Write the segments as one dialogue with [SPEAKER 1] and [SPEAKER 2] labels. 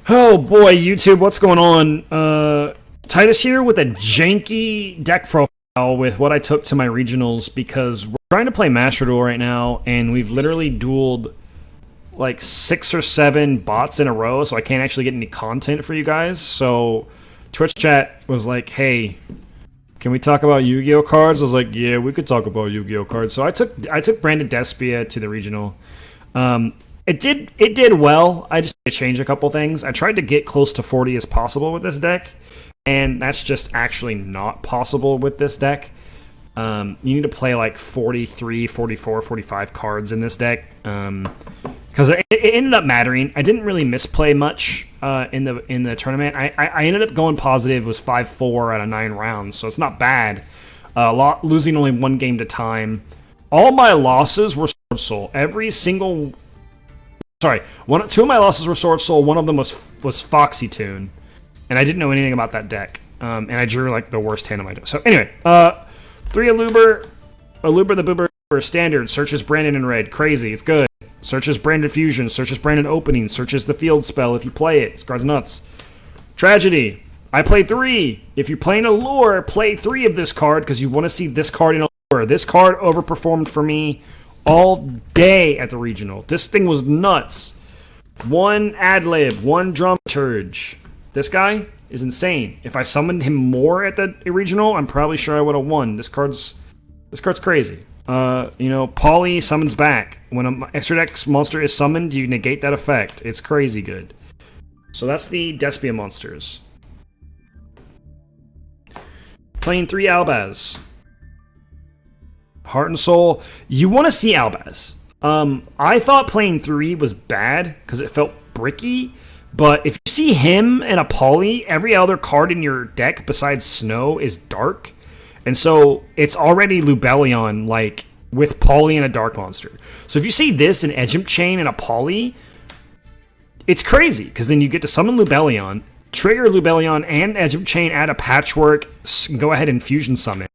[SPEAKER 1] Oh boy, YouTube, what's going on? Titus here with a janky deck profile with what I took to my regionals because we're trying to play Master Duel right now, and we've literally dueled like 6 or 7 bots in a row, so I can't actually get any content for you guys. So Twitch chat was like, hey, can we talk about Yu-Gi-Oh cards? I was like, yeah, we could talk about Yu-Gi-Oh cards. So I took Branded Despia to the regional. It did well. I just changed a couple things. I tried to get close to 40 as possible with this deck, and that's just actually not possible with this deck. You need to play like 43, 44, 45 cards in this deck, because it ended up mattering. I didn't really misplay much in the tournament. I ended up going positive, was 5-4 out of 9 rounds, so it's not bad. Losing only 1 game to time. All my losses were Swordsoul. Two of my losses were Swordsoul. One of them was Foxy Tune, and I didn't know anything about that deck. And I drew like the worst hand of my deck. So anyway, 3 Aluber the Boober standard. Searches Branded in red. Crazy. It's good. Searches Branded Fusion. Searches Branded Opening. Searches the field spell if you play it. This card's nuts. Tragedy. I played 3. If you're playing a lure, play 3 of this card because you want to see this card in a lure. This card overperformed for me all day at the regional. This thing was nuts. 1 Adlib, 1 Dramaturge. This guy is insane. If I summoned him more at the regional, I'm probably sure I would have won. This card's crazy. Pauly summons back. When an extra deck monster is summoned, you negate that effect. It's crazy good. So that's the Despia monsters. Playing 3 Albaz. Heart and Soul. You want to see Albaz. I thought playing 3 was bad because it felt bricky, but if you see him and a Pauly, every other card in your deck besides Snow is dark, and so it's already Lubellion, like, with Pauly and a dark monster. So if you see this, an Ejim Chain and a Pauly, it's crazy, because then you get to summon Lubellion, trigger Lubellion and Ejim Chain, add a Patchwork, go ahead and Fusion Summon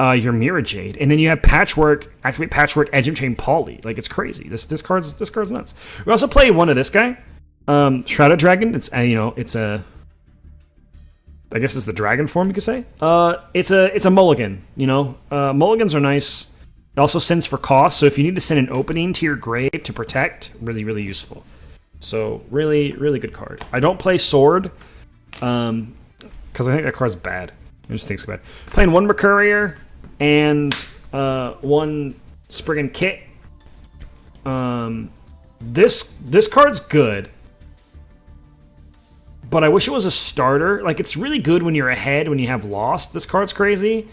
[SPEAKER 1] your Mirror Jade, and then you have Patchwork, activate Patchwork, Ejim Chain, Pauly. Like, it's crazy. This card's nuts. We also play one of this guy, Shrouded Dragon. It's a, I guess it's the dragon form, you could say. It's a mulligan. Mulligans are nice. It also sends for cost, so if you need to send an opening to your grave to protect, really, really useful. So really, really good card. I don't play Sword, because I think that card's bad. I just think it's bad. Playing 1 Mercurier and 1 Spriggan Kit. This card's good, but I wish it was a starter. Like, it's really good when you're ahead, when you have lost. This card's crazy.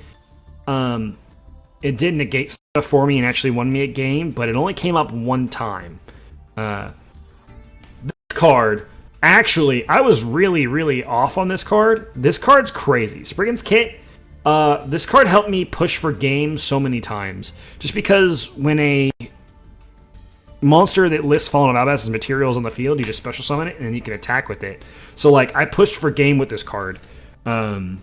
[SPEAKER 1] It did negate stuff for me and actually won me a game, but it only came up 1 time. This card, actually, I was really, really off on this card. This card's crazy. Spriggan's Kit. This card helped me push for games so many times. Just because when a monster that lists Fallen of Albaz as materials on the field, you just special summon it, and then you can attack with it. So, like, I pushed for game with this card. So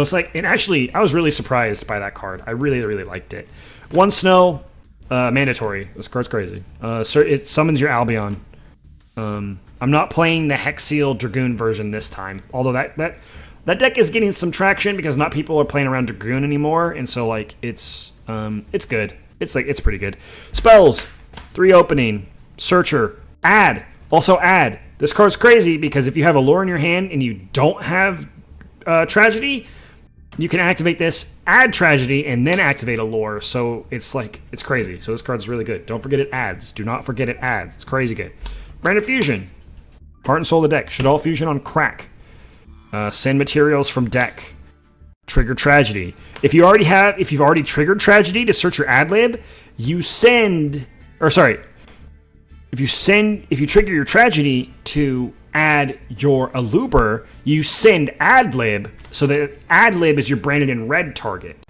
[SPEAKER 1] it's like, and actually, I was really surprised by that card. I really, really liked it. 1 Snow, mandatory. This card's crazy. It summons your Albion. I'm not playing the Hexseal Dragoon version this time, although that deck is getting some traction because not people are playing around Dragoon anymore, and so, like, it's good. It's pretty good. Spells, 3 Opening, Searcher, Add. Also add. This card's crazy because if you have a lure in your hand and you don't have Tragedy, you can activate this, add Tragedy, and then activate a lure. So it's crazy. So this card's really good. Don't forget it adds. Do not forget it adds. It's crazy good. Branded Fusion. Heart and Soul of the deck. Should all fusion on crack. Send materials from deck. Trigger Tragedy. If you've already triggered Tragedy to search your Adlib, if you trigger your Tragedy to add your Aluber, you send Adlib, so that Adlib is your Branded in red target.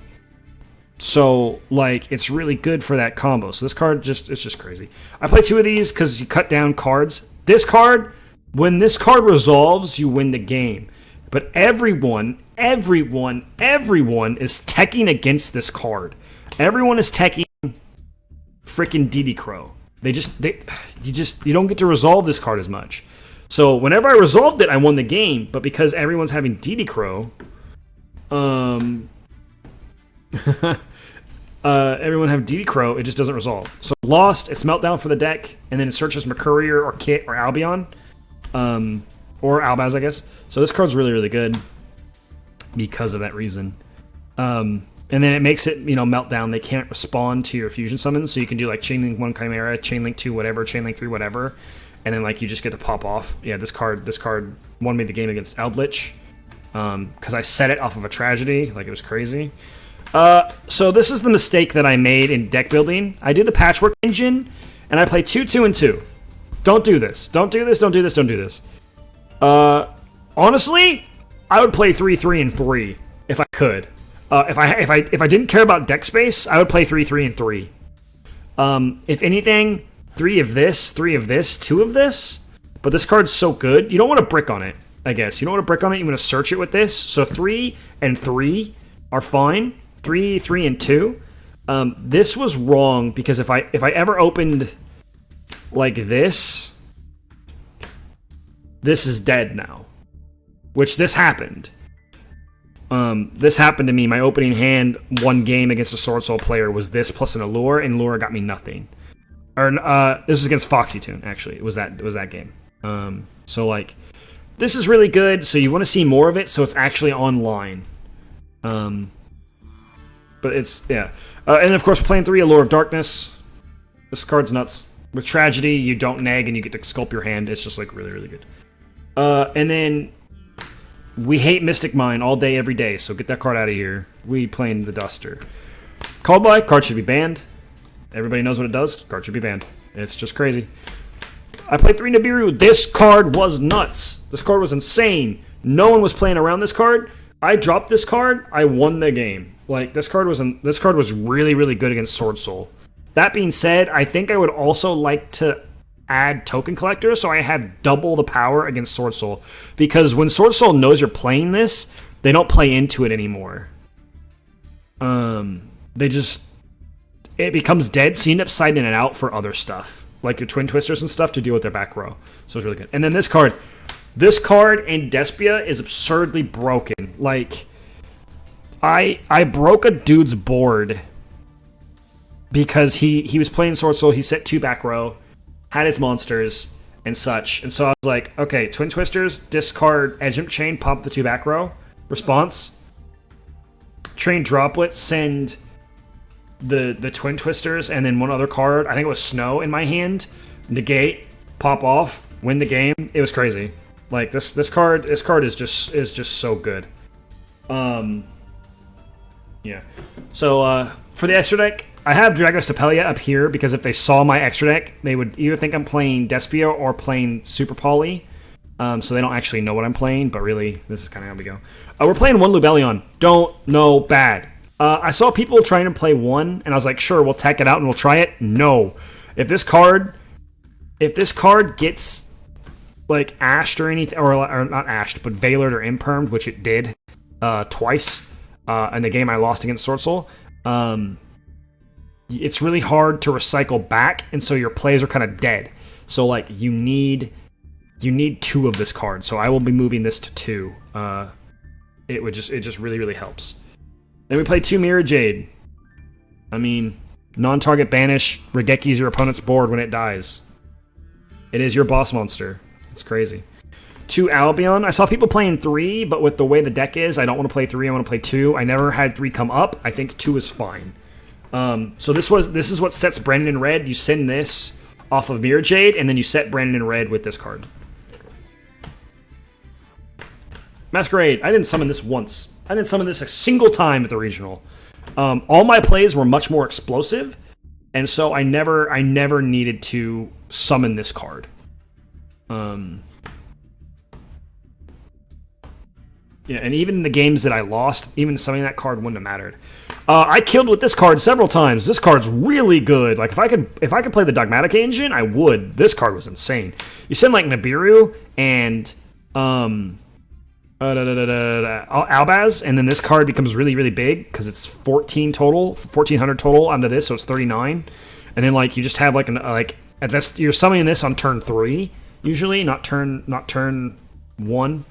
[SPEAKER 1] So, like, it's really good for that combo. So this card it's just crazy. I play 2 of these because you cut down cards. This card, when this card resolves, you win the game. But everyone is teching against this card. Everyone is teching freaking DD Crow. You don't get to resolve this card as much. So whenever I resolved it, I won the game. But because everyone's having DD Crow, everyone have DD Crow, it just doesn't resolve. So lost, it's Meltdown for the deck, and then it searches Mercurier or Kit or Albion. Or Albaz, I guess. So this card's really, really good because of that reason. And then it makes it, Meltdown. They can't respond to your fusion summons, so you can do like Chainlink 1 Chimera, Chainlink 2 whatever, Chainlink 3 whatever, and then like you just get to pop off. Yeah, this card won me the game against Eldlich because I set it off of a tragedy, like it was crazy. So this is the mistake that I made in deck building. I did the patchwork engine, and I play 2, 2, and 2. Don't do this. Don't do this. Don't do this. Don't do this. Honestly, I would play 3, 3, and 3 if I could. If I didn't care about deck space, I would play 3, 3, and 3. If anything, 3 of this, 3 of this, 2 of this. But this card's so good, you don't want to brick on it, I guess. You don't want to brick on it, you want to search it with this. So 3 and 3 are fine. 3, 3, and 2. This was wrong because if I ever opened like this is dead now. Which this happened. This happened to me. My opening hand, one game against a Swordsoul player was this plus an Allure, and Allure got me nothing. Or this was against Foxy Tune, actually. It was that game. So like, this is really good. So you want to see more of it. So it's actually online. But it's and of course we're playing 3 Allure of Darkness. This card's nuts. With Tragedy, you don't nag and you get to sculpt your hand. It's just like really, really good. And then we hate Mystic Mine all day, every day, so get that card out of here. We playing the Duster. Called by, card should be banned. Everybody knows what it does, card should be banned. It's just crazy. I played 3 Nibiru. This card was nuts. This card was insane. No one was playing around this card. I dropped this card, I won the game. Like, this card was really, really good against Swordsoul. That being said, I think I would also like to add Token Collector, so I have double the power against Swordsoul. Because when Swordsoul knows you're playing this, they don't play into it anymore. It becomes dead, so you end up siding it out for other stuff. Like your Twin Twisters and stuff to deal with their back row. So it's really good. And then this card in Despia is absurdly broken. Like, I broke a dude's board because he was playing Swordsoul, he set 2 back row, had his monsters and such, and so I was like, okay, Twin Twisters, discard Edge Imp Chain, pop the 2 back row, response, train Droplet, send the Twin Twisters, and then one other card, I think it was Snow in my hand, negate, pop off, win the game. It was crazy. Like, this card is just so good. Yeah. So for the extra deck, I have Dragos Tapelia up here because if they saw my extra deck, they would either think I'm playing Despia or playing Super Poly. So they don't actually know what I'm playing, but really, this is kind of how we go. We're playing 1 Lubellion. Don't know bad. I saw people trying to play 1, and I was like, sure, we'll tech it out and we'll try it. No. If this card gets like ashed or anything, or not ashed, but veilered or impermed, which it did twice in the game I lost against Swordsoul, it's really hard to recycle back, and so your plays are kind of dead. So like you need 2 of this card. So I will be moving this to 2. It just really, really helps. Then we play 2 Mirror Jade. I mean, non-target banish, Regekis your opponent's board when it dies. It is your boss monster. It's crazy. 2 Albion. I saw people playing 3, but with the way the deck is, I don't want to play 3, I want to play 2. I never had 3 come up. I think 2 is fine. So this is what sets Branded in red. You send this off of Mirror Jade, and then you set Branded in red with this card. Masquerade. I didn't summon this once. I didn't summon this a single time at the regional. All my plays were much more explosive, and so I never needed to summon this card. Yeah, and even in the games that I lost, even summoning that card wouldn't have mattered. I killed with this card several times. This card's really good. Like if I could play the Dogmatic engine, I would. This card was insane. You send like Nibiru and Albaz, and then this card becomes really, really big because it's 14 total, 1400 total onto this, so it's 39. And then like you just have like you're summoning this on turn 3, usually, not turn 1.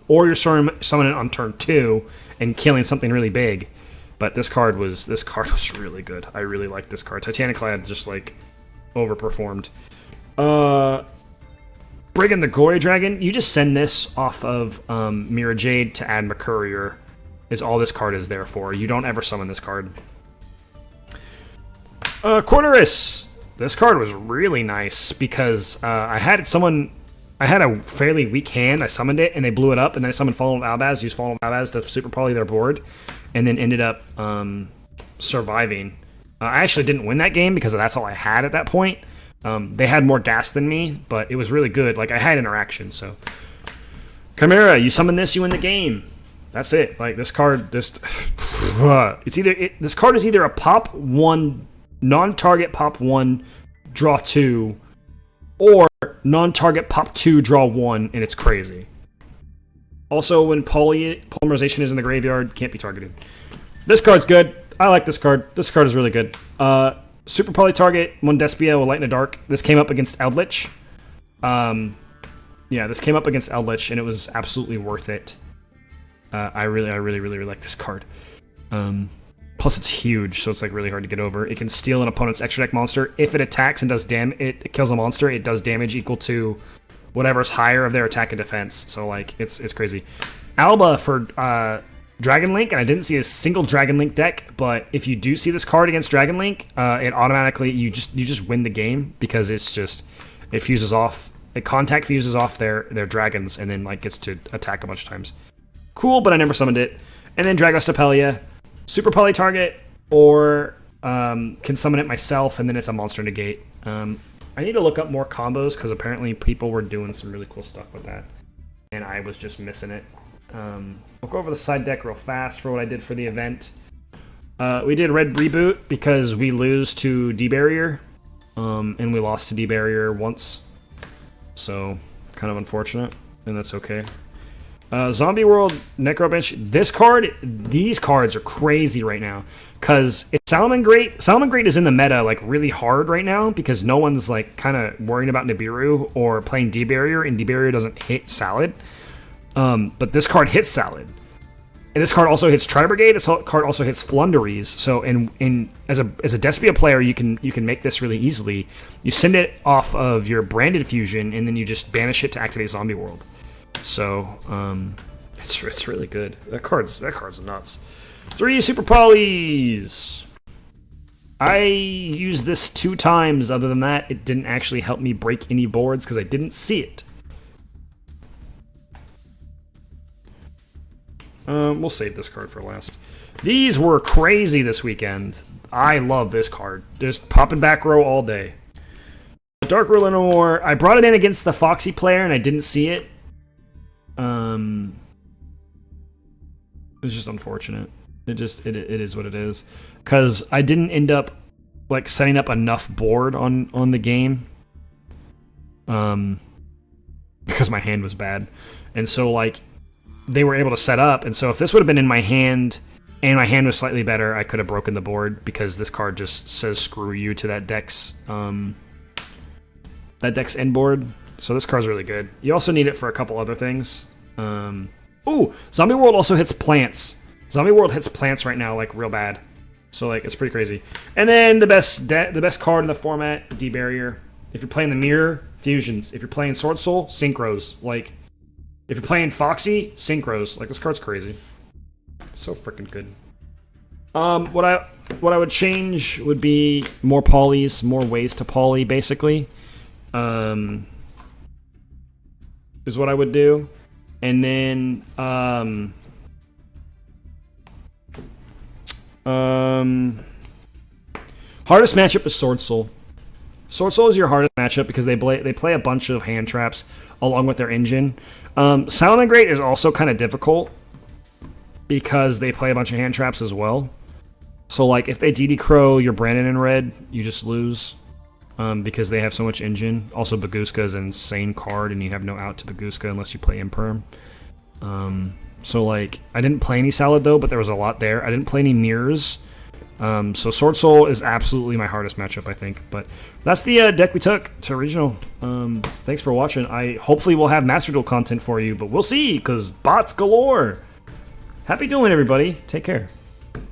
[SPEAKER 1] Or you're summoning on turn 2 and killing something really big. But this card was really good. I really like this card. Titaniclad just like overperformed. Brigand the Gory Dragon. You just send this off of Mirror Jade to add Mercurier. Is all this card is there for. You don't ever summon this card. Cornerus. This card was really nice because I had a fairly weak hand. I summoned it and they blew it up, and then I summoned Fallen Albaz, used Fallen Albaz to super poly their board, and then ended up surviving. I actually didn't win that game because that's all I had at that point. They had more gas than me, but it was really good. Like, I had interaction, so. Chimera, you summon this, you win the game. That's it. Like, this card just... this card is either a pop 1, non-target pop 1, draw 2, or non-target pop 2, draw 1, and it's crazy. Also, when polymerization is in the graveyard, can't be targeted. This card's good. I like this card. This card is really good. Super poly target, 1 Despia will Light in the Dark. This came up against Eldlich. Yeah, this came up against Eldlich, and it was absolutely worth it. I really like this card. Plus, it's huge, so it's like really hard to get over. It can steal an opponent's extra deck monster. If it attacks and does it kills a monster, it does damage equal to whatever's higher of their attack and defense. So like, it's crazy. Alba for Dragon Link, and I didn't see a single Dragon Link deck, but if you do see this card against Dragon Link, it automatically you just win the game because it's just it fuses off. It contact fuses off their dragons and then like gets to attack a bunch of times. Cool, but I never summoned it. And then Dragos Tapelia, super poly target, or can summon it myself, and then it's a monster negate. I need to look up more combos because apparently people were doing some really cool stuff with that, and I was just missing it. We'll go over the side deck real fast for what I did for the event. We did Red Reboot because we lose to D-Barrier, and we lost to D-Barrier once. So, kind of unfortunate, and that's okay. Zombie World, Necrobench. These cards are crazy right now. Because Salamangreat is in the meta, like, really hard right now, because no one's, like, kind of worrying about Nibiru or playing D-Barrier, and D-Barrier doesn't hit Salad. But this card hits Salad. And this card also hits Tri-Brigade. This card also hits Flunderies. So, as a Despia player, you can make this really easily. You send it off of your Branded Fusion, and then you just banish it to activate Zombie World. So, it's really good. That card's nuts. 3 Super Polys! I used this 2 times. Other than that, it didn't actually help me break any boards because I didn't see it. We'll save this card for last. These were crazy this weekend. I love this card. Just popping back row all day. Dark Ruler no more. I brought it in against the Foxy player and I didn't see it. It was just unfortunate. It is what it is. Because I didn't end up like setting up enough board on the game. Because my hand was bad. And so like they were able to set up, and so if this would have been in my hand and my hand was slightly better, I could have broken the board because this card just says screw you to that deck's end board. So this card's really good. You also need it for a couple other things. Ooh, Zombie World also hits plants. Zombie World hits plants right now, like real bad. So like it's pretty crazy. And then the best card in the format, D-Barrier. If you're playing the Mirror, Fusions. If you're playing Swordsoul, Synchros. Like if you're playing Foxy, Synchros. Like this card's crazy. It's so freaking good. What I would change would be more polys, more ways to poly, basically. Is what I would do. And then hardest matchup is Swordsoul. Swordsoul is your hardest matchup because they play a bunch of hand traps along with their engine. Salamangreat is also kind of difficult because they play a bunch of hand traps as well. So like if they DD Crow your Brandon in red, you just lose because they have so much engine. Also Baguska is an insane card and you have no out to Baguska unless you play Imperm. So like I didn't play any Salad though, but there was a lot there. I didn't play any Mirrors So Swordsoul is absolutely my hardest matchup, I think. But that's the deck we took to regional. Thanks for watching. Hopefully we'll have Master Duel content for you, but we'll see, because bots galore. Happy dueling, everybody. Take care.